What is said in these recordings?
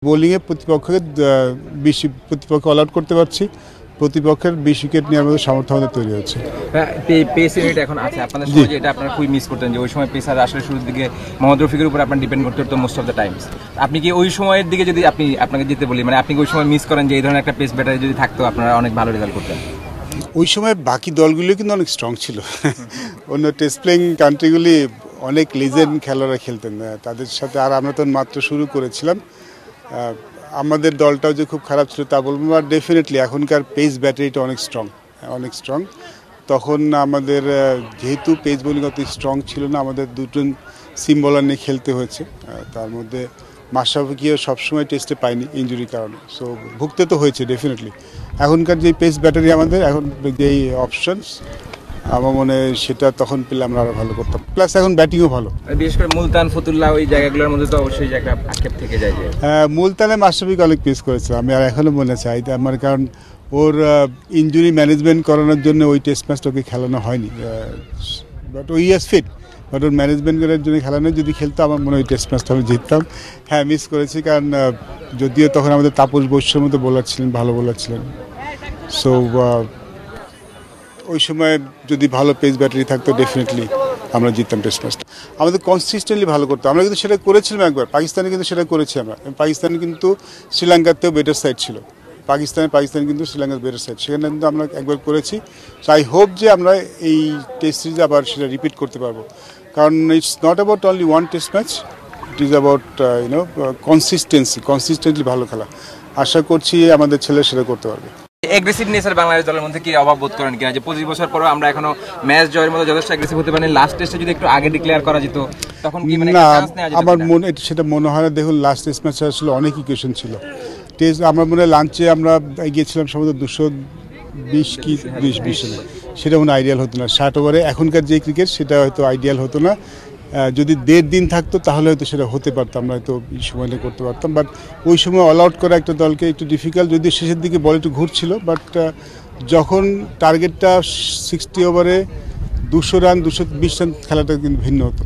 বোলিংয়ে প্রতিপক্ষ all out করতে পারছি, প্রতিপক্ষের 20 উইকেট নিয়ে আমাদের সামর্থ্য আমাদের তৈরি হচ্ছে। পেস ইউনিট এখন আছে আপনাদের সময়, যেটা আপনারা খুবই মিস করতেন, যে ওই সময় পেসার আসলে শুরুর দিকে মোহাম্মদ রফিকের উপর আপনার ডিপেন্ড করতে হতো মোস্ট অফ দ্য টাইমস। আপনি কি ওই সময়ের দিকে, যদি আপনাকে যেতে বলি, মানে আপনি কি ওই সময় মিস করেন যে এই ধরনের একটা পেস ব্যাটারি যদি থাকতো আপনারা অনেক ভালো রেজাল্ট করতেন? ওই সময় বাকি দলগুলো কিন্তু অনেক স্ট্রং ছিল, অন্য টেস্ট প্লেয়িং কান্ট্রিগুলি অনেক লিজেন্ড খেলোয়াড়রা খেলতেন তাদের সাথে, আর আমরা তো মাত্র শুরু করেছিলাম। আমাদের দলটাও যে খুব খারাপ ছিল তা বলবো না, ডেফিনেটলি এখনকার পেস ব্যাটারিটা অনেক স্ট্রং। তখন আমাদের যেহেতু পেস বোলিং অত স্ট্রং ছিল না, আমাদের দুজন সিম বোলার নিয়ে খেলতে হয়েছে। তার মধ্যে মাশরাফিকেও সবসময় টেস্টে পাইনি ইনজুরির কারণে, সো ভুগতে তো হয়েছে ডেফিনেটলি। এখনকার যে পেস ব্যাটারি আমাদের এখন যেই অপশনস, আমার মনে হয় সেটা তখন পেলে আমরা আরো ভালো করতাম, প্লাস এখন ব্যাটিংও ভালো। বিশেষ করে মুলতান, ফতুল্লাহ, ওই জায়গাগুলোর মধ্যে তো অবশ্যই একটা আক্ষেপ থেকে যায়। মুলতানে মাশরাফিকে অনেক মিস করেছে, আমি আর এখনো মনে চাই আমার, কারণ ওর ইনজুরি ম্যানেজমেন্ট করানোর জন্য ওই টেস্ট ম্যাচটা ওকে খেলানো হয়নি, বাট ওই ইজ ফিট, বাট ওর ম্যানেজমেন্ট করার জন্য খেলানো, যদি খেলতো আমার মনে হয় টেস্ট ম্যাচটা আমি জিততাম। হ্যাঁ, মিস করেছি, কারণ যদিও তখন আমাদের তাপস বৈশ্যের মতো বোলার ছিলেন, ভালো বোলার ছিলেন। সো ওই সময় যদি ভালো পেস ব্যাটারি থাকতো ডেফিনেটলি আমরা জিততাম টেস্ট ম্যাচটা। আমাদের কনসিস্টেন্টলি ভালো করতাম, আমরা কিন্তু সেটা করেছিলাম একবার পাকিস্তানে, কিন্তু সেটা করেছি আমরা। পাকিস্তান কিন্তু শ্রীলঙ্কাতেও বেটার সাইড ছিল, পাকিস্তান কিন্তু শ্রীলঙ্কার বেটার সাইড, সেখানে কিন্তু আমরা একবার করেছি। সো আই হোপ যে আমরা এই টেস্ট সিরিজে আবার সেটা রিপিট করতে পারবো, কারণ it's not about only one test match, it is about consistently ভালো খেলা। আশা করছি আমাদের ছেলে সেটা করতে পারবে। অ্যাগ্রেসিভনেসের বাংলাদেশ দলের মধ্যে কি অভাব বোধ করেন কিনা, যে 25 বছর পরও আমরা এখনো ম্যাচ জয়ের মতো যথেষ্ট অ্যাগ্রেসিভ হতে পারিনি? লাস্ট টেস্টে যদি একটু আগে ডিক্লেয়ার করা যেত তখন কি মানে চান্স নেওয়া যেত? আমার মনে সেটা মনে হয় না। দেখুন, লাস্ট টেস্ট ম্যাচে আসলে অনেক ইকুয়েশন ছিল। টেস্ট আমরা মনে হয় লাঞ্চে আমরা গিয়েছিলাম সম্ভবত 220 কি 20 সেটা মনে আইডিয়াল হতো না 60 ওভারে। এখনকার যে ক্রিকেট সেটা হয়তো আইডিয়াল হতো না। যদি 1.5 দিন থাকতো তাহলে হয়তো সেটা হতে পারতাম, আমরা হয়তো এই সময়টা করতে পারতাম। বাট ওই সময় অল আউট করা একটা দলকে একটু ডিফিকাল্ট, যদিও শেষের দিকে বল একটু ঘুরছিল। বাট যখন টার্গেটটা 60 ওভারে 200 রান 220 রান, খেলাটা কিন্তু ভিন্ন হতো।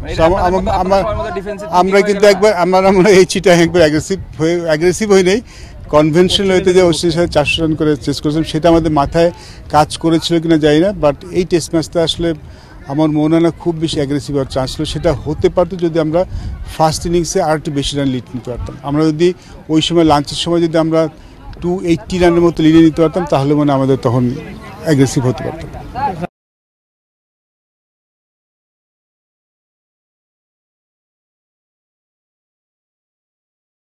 আমরা কিন্তু একবার আমরা এই চিটায় একবার অ্যাগ্রেসিভ হয়ে নেই, কনভেনশনাল হইতে যে ওর সাথে 400 রান করে চেস করেছিলাম, সেটা আমাদের মাথায় কাজ করেছিল কিনা জানি না। বাট এই টেস্ট ম্যাচটা আসলে আমার মনে হয় না খুব বেশি অ্যাগ্রেসিভ হওয়ার চান্স ছিল। সেটা হতে পারতো যদি আমরা ফার্স্ট ইনিংসে আর একটু বেশি রান লিড নিতে পারতাম। আমরা যদি ওই সময় লাঞ্চের সময় যদি আমরা 280 রানের মতো লিডে নিতে পারতাম, তাহলে মানে আমাদের তখন অ্যাগ্রেসিভ হতে পারতাম।